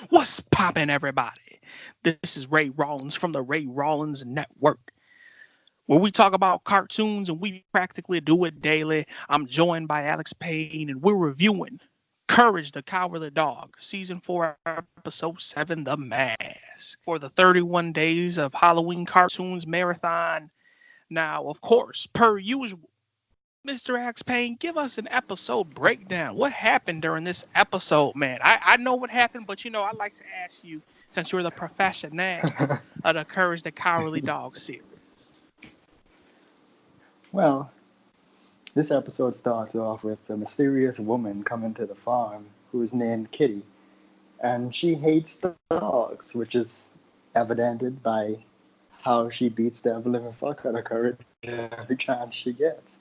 What's poppin', everybody? This is Ray Rawlins from the Ray Rawlins Network, where we talk about cartoons and we practically do it daily. I'm joined by Alex Pain, and we're reviewing Courage the Cowardly Dog, Season 4, Episode 7, The Mask, for the 31 Days of Halloween Cartoons Marathon. Now, of course, per usual, Mr. Alex Payne, give us an episode breakdown. What happened during this episode, man? I know what happened, but I like to ask you, since you're the professional of the Courage the Cowardly Dog series. Well, this episode starts off with a mysterious woman coming to the farm who's named Kitty, and she hates dogs, which is evidented by how she beats the ever-living fuck out of Courage every chance she gets.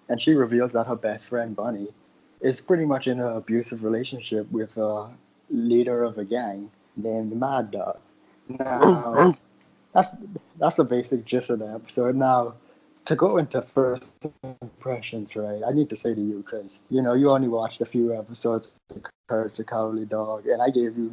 And she reveals that her best friend, Bunny, is pretty much in an abusive relationship with a leader of a gang named Mad Dog. Now, that's the basic gist of the episode. Now, to go into first impressions, right, I need to say to you, because, you only watched a few episodes of Courage the Cowardly Dog, and I gave you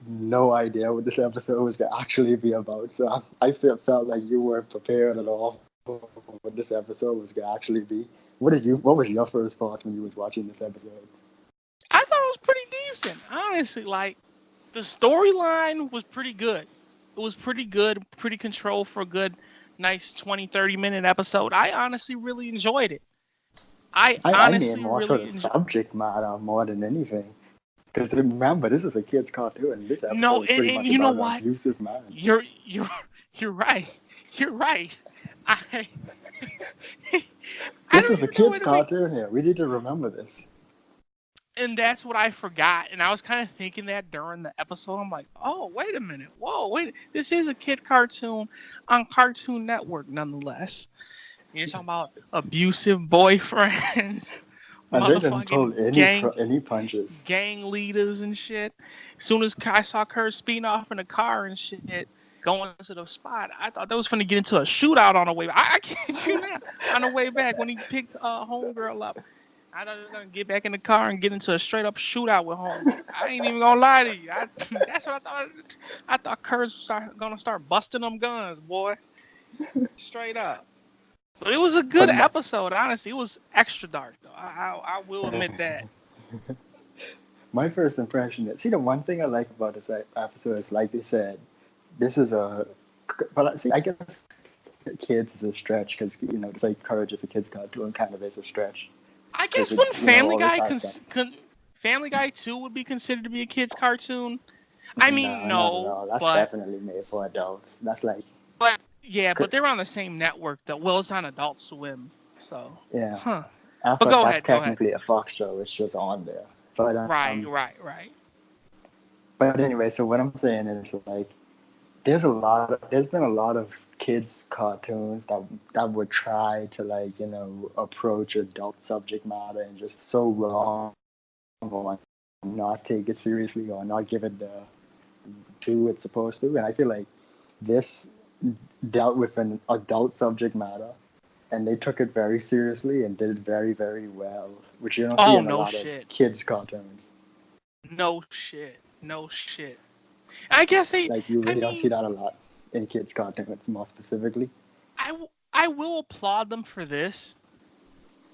no idea what this episode was going to actually be about. So I felt like you weren't prepared at all for what this episode was going to actually be. What was your first thoughts when you was watching this episode? I thought it was pretty decent, honestly. Like, the storyline was pretty good. It was pretty good, pretty controlled for a good, nice 20, 30-minute episode. I honestly really enjoyed it. I mean honestly more really sort of subject matter more than anything. Because remember, this is a kid's cartoon, and this episode No, is pretty and much you know about an what? abusive man. You're right. You're right. This is a kid's cartoon here. We need to remember this. And that's what I forgot. And I was kind of thinking that during the episode. I'm like, oh, wait a minute. Whoa, wait. This is a kid cartoon on Cartoon Network, nonetheless. You're talking about abusive boyfriends. And they didn't pull any punches. Gang leaders and shit. As soon as I saw Kurt speeding off in the car and shit, going to the spot, I thought that was going to get into a shootout on the way back. I can't you not. On the way back when he picked homegirl up. I thought he was going to get back in the car and get into a straight up shootout with home. I ain't even going to lie to you. That's what I thought. I thought Kurt was going to start busting them guns, boy. Straight up. But it was a good episode, honestly. It was extra dark, though. I will admit that. My first impression is, the one thing I like about this episode is, like they said, this is a... But see, I guess kids is a stretch, because, it's like Courage is a kid's cartoon, kind of is a stretch. I guess when Family Guy... Family Guy 2 would be considered to be a kid's cartoon. I mean, no. That's definitely made for adults. That's like... But... Yeah, but they're on the same network, though. Well, it's on Adult Swim, so... Yeah. Huh. But go ahead, technically a Fox show. It's just on there. But, Right. But anyway, so what I'm saying is, like, there's been a lot of kids' cartoons that would try to, like, approach adult subject matter and just so wrong or not take it seriously or not give it the due it's supposed to. And I feel like this dealt with an adult subject matter, and they took it very seriously and did it very, very well, which you don't see in a lot of kids' cartoons. No shit. I guess you really don't see that a lot in kids' cartoons, more specifically. I will applaud them for this.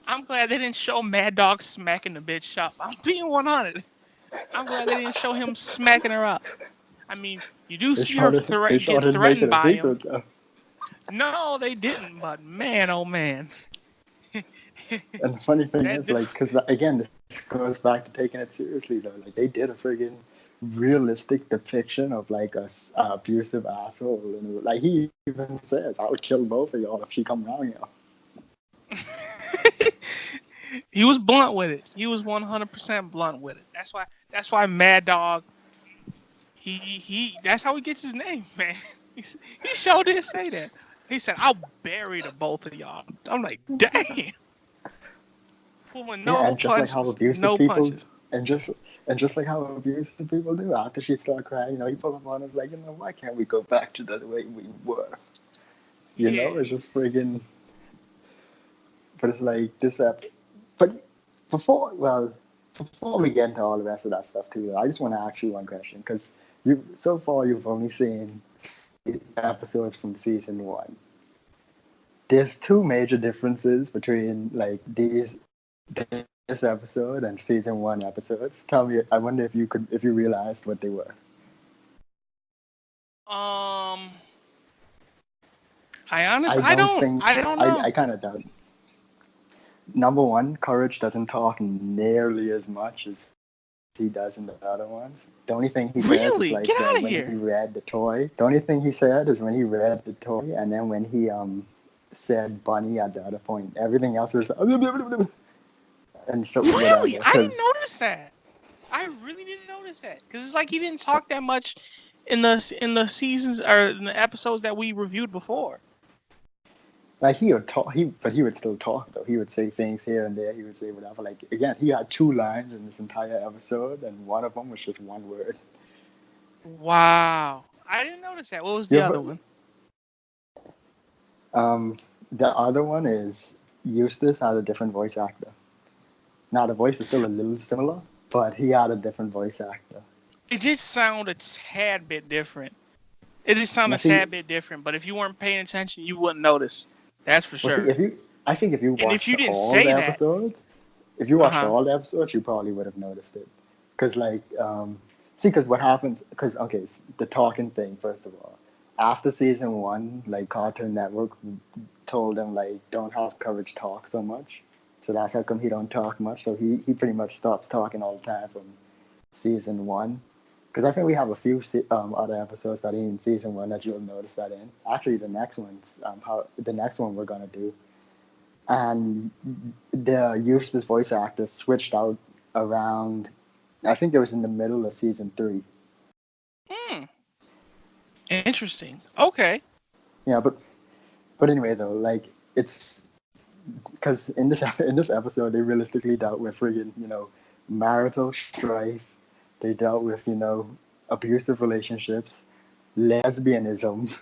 I'm glad they didn't show Mad Dog smacking the bitch up. I'm being 100. I'm glad they didn't show him smacking her up. I mean, you do see her get threatened by him. No, they didn't, but man, oh man. And the funny thing is, like, because again, this goes back to taking it seriously, though. Like, they did a friggin' realistic depiction of, like, a abusive asshole. And, like, he even says, I would kill both of y'all if she come around here. He was blunt with it. He was 100% blunt with it. That's why Mad Dog, he that's how he gets his name, man. He sure did say that. He said, I'll bury the both of y'all. I'm like, damn. Pulling no punches. Like how abusive people, and just like how abusive people do. After she started crying, he pulled up on us like, why can't we go back to the way we were? It's just friggin'. But it's like this but before before we get into all the rest of that stuff too, I just want to ask you one question because so far you've only seen episodes from season one. There's two major differences between like this episode and season one episodes. Tell me, I wonder if you realized what they were. I don't know. I kind of doubt. Number one, Courage doesn't talk nearly as much as he does in the other ones. The only thing he says is like Get out of when here. he read the toy. The only thing he said is when he read the toy, and then when he said bunny at the other point. Everything else was and so Really, whatever. I didn't notice that. I really didn't notice that because it's like he didn't talk that much in the seasons or in the episodes that we reviewed before. Like he would talk, but he would still talk though. He would say things here and there. He would say whatever. Like again, he had 2 lines in this entire episode, and one of them was just one word. Wow, I didn't notice that. What was the other one? The other one is Eustace had a different voice actor. Now the voice is still a little similar, but he had a different voice actor. It just sounded a tad bit different. It just sounded a tad bit different, but if you weren't paying attention, you wouldn't notice. That's for sure. I think if you watched all the episodes, you probably would have noticed it. Because because what happens? Because okay, the talking thing first of all. After season one, like Cartoon Network told him like don't have Courage talk so much, so that's how come he don't talk much. So he pretty much stops talking all the time from season one. Because I think we have a few other episodes that are in season one that you'll notice that in. Actually, the next one we're gonna do, and the Eustace voice actor switched out around. I think it was in the middle of season 3. Interesting. Okay. Yeah, but anyway though, like it's because in this episode they realistically dealt with friggin' marital strife. They dealt with abusive relationships, lesbianism.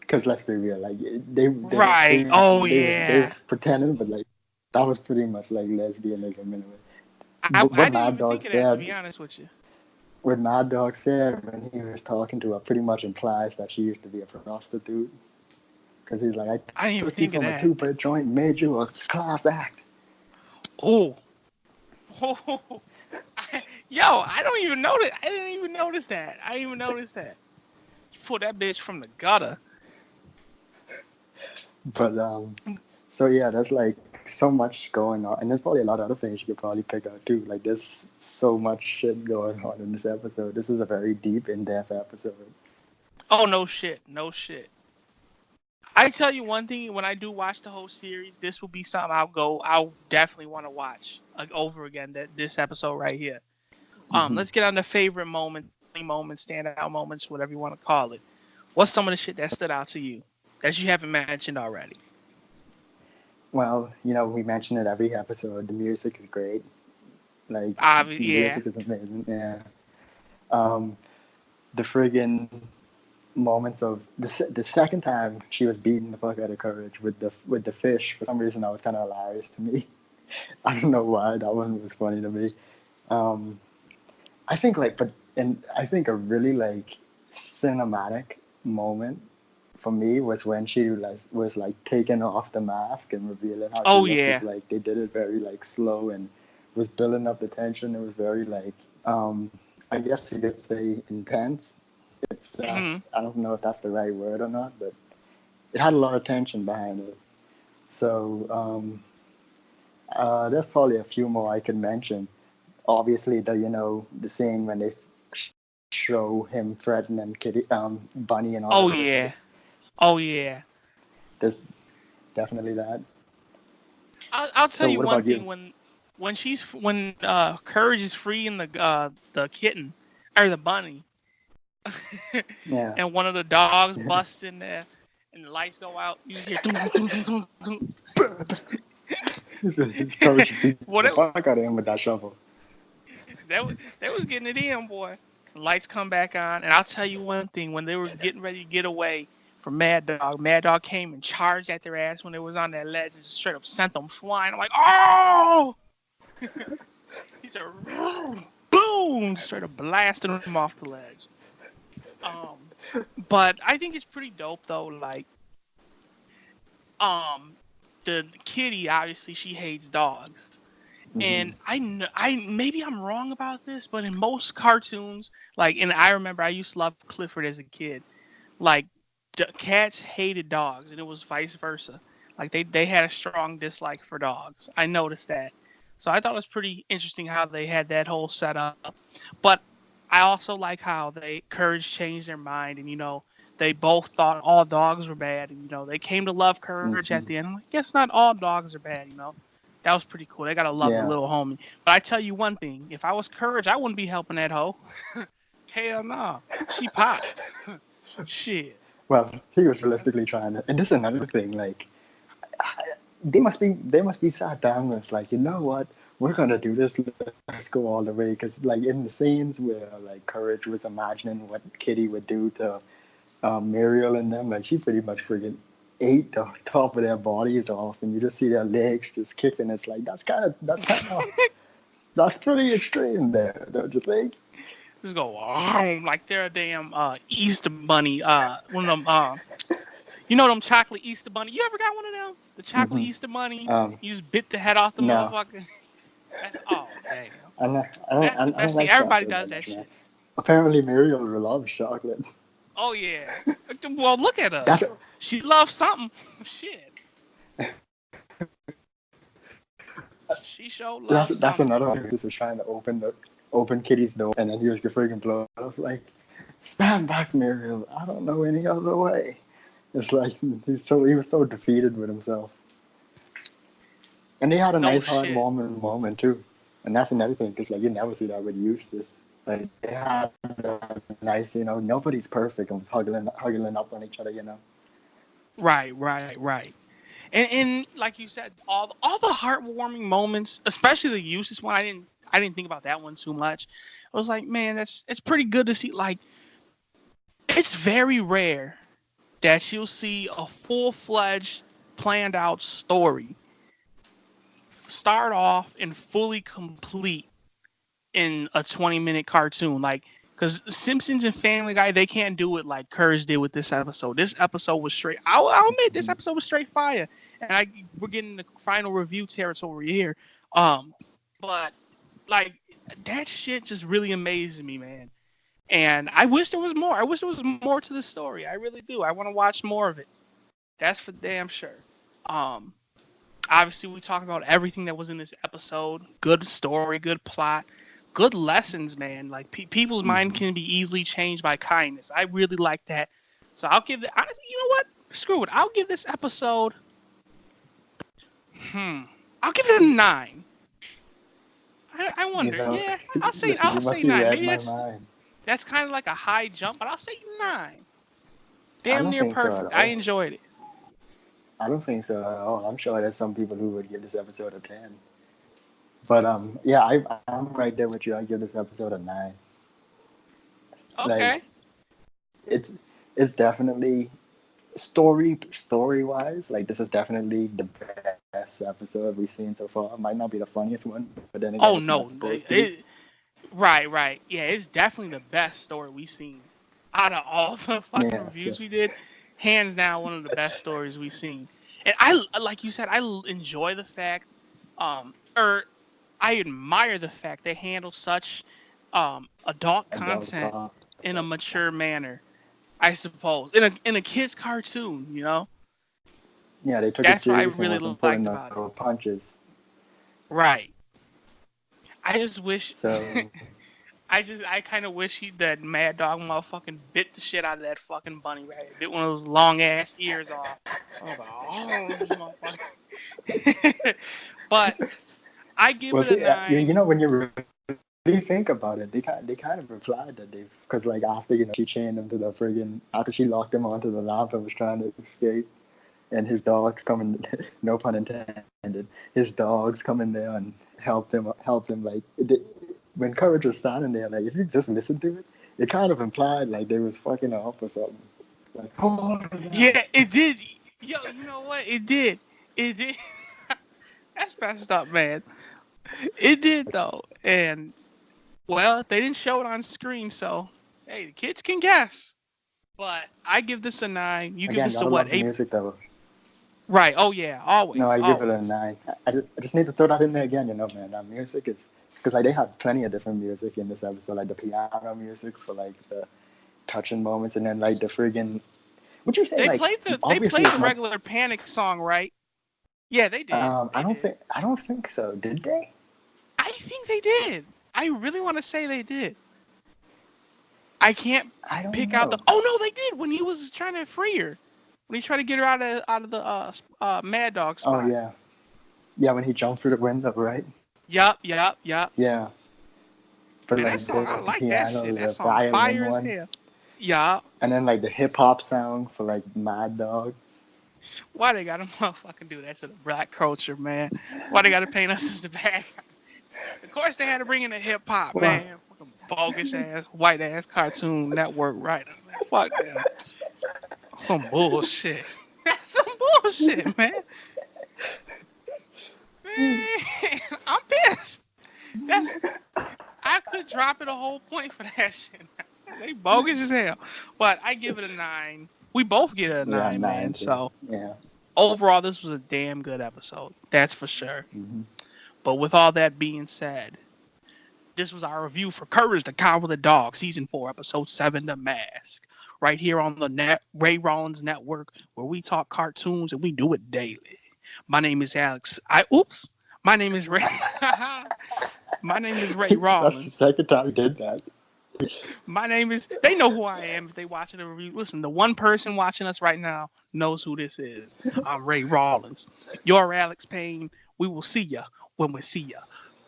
Because let's be real, like they was pretending, but like that was pretty much like lesbianism in a way. I didn't even think of that, to be honest with you. What Mad Dog said when he was talking to her pretty much implies that she used to be a prostitute. Because he's like, I didn't even think of that. A 2-bit joint made you a class act. Oh. Yo, I don't even notice. I didn't even notice that. I didn't even notice that. You pulled that bitch from the gutter. But so yeah, there's like so much going on, and there's probably a lot of other things you could probably pick out too. Like there's so much shit going on in this episode. This is a very deep, in-depth episode. Oh no shit, no shit. I tell you one thing: when I do watch the whole series, this will be something I'll definitely want to watch over again. This episode right here. Let's get on the favorite moments, standout moments, whatever you want to call it. What's some of the shit that stood out to you that you haven't mentioned already? Well, we mention it every episode. The music is great. Like, the music is amazing. Yeah. The friggin' moments of the second time she was beating the fuck out of Courage with the fish. For some reason, that was kind of hilarious to me. I don't know why that one was funny to me. I think I think a really like cinematic moment for me was when she was taking off the mask and revealing how she looked. Like they did it very like slow and was building up the tension. It was very like I guess you could say intense. I don't know if that's the right word or not, but it had a lot of tension behind it. So there's probably a few more I could mention. Obviously, the scene when they show him threatening Bunny and all. Oh yeah. There's definitely that. I'll tell you one thing: when Courage is freeing the kitten or the bunny, yeah, and one of the dogs busts in there, and the lights go out, you hear. I got in with that shovel. They was getting it in, boy. The lights come back on, and I'll tell you one thing: when they were getting ready to get away from Mad Dog came and charged at their ass when they was on that ledge and just straight up sent them flying. I'm like, oh! He said, boom, straight up blasting him off the ledge. Um, but I think it's pretty dope though. Like, um, the kitty obviously she hates dogs, Mm-hmm. and I maybe I'm wrong about this, but in most cartoons, like, and I remember I used to love Clifford as a kid. Like, cats hated dogs, and it was vice versa. Like they had a strong dislike for dogs. I noticed that, so I thought it was pretty interesting how they had that whole setup. But I also like how Courage changed their mind, and they both thought all dogs were bad, and they came to love Courage at Mm-hmm. the end. I'm like, guess not all dogs are bad. That was pretty cool. They gotta love the Yeah. little homie. But I tell you one thing: if I was Courage, I wouldn't be helping that hoe. Hell no, she popped. Shit. Well, he was realistically trying to, and this is another thing. Like, they must be sat down with like, you know what, we're gonna do this. Let's go all the way. Because like in the scenes where like Courage was imagining what Kitty would do to Muriel and them, like she pretty much freaking ate the top of their bodies off, and you just see their legs just kicking. It's like that's pretty extreme there, don't you think? Just go like they're a damn Easter bunny. One of them. Them chocolate Easter bunny. You ever got one of them? The chocolate Hmm. Easter bunnies. Um, You just bit the head off the no, motherfucker. That's damn. I That's don't the thing. like Everybody chocolate does that that much, man. shit. Apparently, Muriel loves chocolate. Oh yeah. Well, look at her. That's She loves something. Shit. She sure loves that's something. another one. This was trying to open Kitty's door, and then he was freaking blown. I was like, "Stand back, Muriel! I don't know any other way." It's like he was so defeated with himself, and they had a No nice shit. heartwarming moment too. And that's another thing, because like you never see that with Eustace. Like they had a nice, nobody's perfect, and was hugging up on each other. Right. And like you said, all the heartwarming moments, especially the Eustace one, I didn't think about that one too much. I was like, man, it's pretty good to see. Like, it's very rare that you'll see a full-fledged, planned out story start off and fully complete in a 20-minute cartoon. Like, because Simpsons and Family Guy, they can't do it like Courage did with this episode. This episode was straight. I'll admit, this Hmm. episode was straight fire, and we're getting the final review territory here. Um, but like that shit just really amazes me, man. And I wish there was more. I wish there was more to the story. I really do. I want to watch more of it. That's for damn sure. Um, Obviously, we talked about everything that was in this episode. Good story, good plot, good lessons, man. Like people's mind Hmm. can be easily changed by kindness. I really like that. So I'll give it. Honestly, you know what? Screw it. I'll give this episode. Hmm. I'll give it a 9. I You wonder. know, Yeah, I'll say listen, you I'll must say be 9. read Maybe my that's mind. that's kind of like a high jump, but I'll say 9. I Damn don't near think so at perfect. I all. enjoyed it. I don't think so at all. I'm sure there's some people who would give this episode a 10. But yeah, I'm right there with you. I give this episode a 9. Like Okay. it's it's definitely story wise, like this is definitely the best episode we've seen so far. It might not be the funniest one, but then again, Oh it's not no. supposed to be. Right. Yeah, it's definitely the best story we've seen. Out of all the fucking Yeah. So reviews we did, hands down one of the best stories we've seen. And I, like you said, enjoy the fact, or I admire the fact they handle such adult adult content talk. in a mature manner. I suppose in a kid's cartoon, Yeah, they took it that's what I serious and really wasn't liked pulling no about it. punches. Right. I just wish So I kind of wish that Mad Dog motherfucking bit the shit out of that fucking bunny rabbit. Bit one of those long ass ears off. I was like, oh, motherfucker. But I give well, it a see, nine. when you really think about it, they kind of replied that they, because like after she chained him to the friggin', after she locked him onto the lamp and was trying to escape, and his dogs come in, no pun intended, his dogs come in there and helped him like when Courage was standing there, like if you just listen to it, it kind of implied like they was fucking her up or something. Like, oh yeah. Yeah, it did. Yo, you know what? It did. It did. That's messed up, man. It did though, and Well, they didn't show it on screen, so hey, the kids can guess. But I give this a 9. You give Again, this a gotta what? love the 8? music though. Right. Oh yeah. No, Always. I give it a Always. 9. I just need to throw that in there again, man. That music is because like they have plenty of different music in this episode, like the piano music for like the touching moments, and then like the friggin' would you say They like played the they obviously played it's the not. regular Panic song, right? Yeah, they did. I They don't did. think so. Did they? I think they did. I really want to say they did. I can't I don't pick out the. know. Oh no, they did when he was trying to free her. When he tried to get her out of the Mad Dog Oh spot. yeah, yeah. When he jumped through the window, right? Yup, yup, yup. Yeah. For And that like song, I the like that piano, shit. That the song violin fire as one, hell. Yup. and then like the hip hop sound for like Mad Dog. Why they gotta motherfucking do that to the black culture, man? Why they gotta paint us as the bad guy? Of course they had to bring in the hip hop, Well, man. Fucking bogus ass, white ass Cartoon Network writers, man. Fuck them. Some bullshit. That's some bullshit, man. Man, I'm pissed. That's I could drop it a whole point for that shit. They bogus as hell. But I give it a 9. We both get it a yeah, 9, man. 9 too. So Yeah. overall, this was a damn good episode. That's for sure. Mm-hmm. But with all that being said, this was our review for Courage the Cowardly Dog, Season 4, Episode 7, The Mask. Right here on the Ray Rollins Network, where we talk cartoons and we do it daily. My name is Alex. My name is Ray. My name is Ray That's the Rollins. second time he did that. My name is. They know who I am if they watching the review. Listen, the one person watching us right now knows who this is. I'm Ray Rollins. You're Alex Pain. We will see ya when we see ya.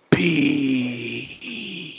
Peace.